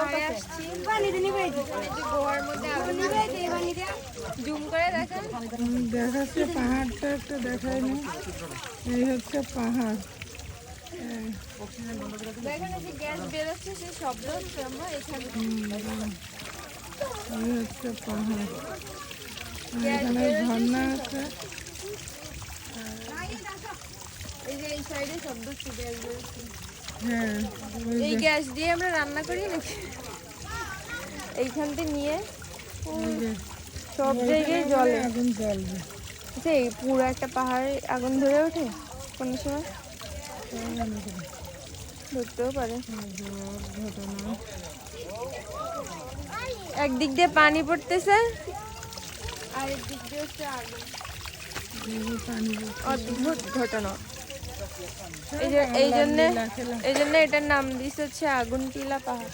পাহাড়ে আসছি, গোয়ার মধ্যে আগুন জুম করে দেখেন। দেখাচ্ছে পাহাড়টা একটা দেখায়নি। এই হচ্ছে পাহাড়। দেখেন এই যে গ্যাস বেরোচ্ছে, সেই শব্দ হচ্ছে আমরা এখানে এই হচ্ছে পাহাড়। গ্যাস এখানে বেরোচ্ছে, ঝর্ণা সেই আছে। এই যে এই সাইডে শব্দ হচ্ছে গ্যাস বেরোচ্ছে। হ্যাঁ, ওই এই গ্যাস দিয়ে আমরা রান্না করি নাকি? এইখান থেকে নিয়ে যে সব জায়গায় জলে আগুন জ্বলবে। আচ্ছা, এই পুরো একটা পাহাড়ে আগুন ধরে ওঠে কোনো সময়, ধরতেও পারে। ঘটনা একদিক দিয়ে পানি পড়তেছে আর একদিক দিয়ে হচ্ছে আগুন। পানি অদ্ভুত ঘটনা। এই জন্য এটার নাম দিচ্ছে হচ্ছে আগুন টিলা পাহাড়।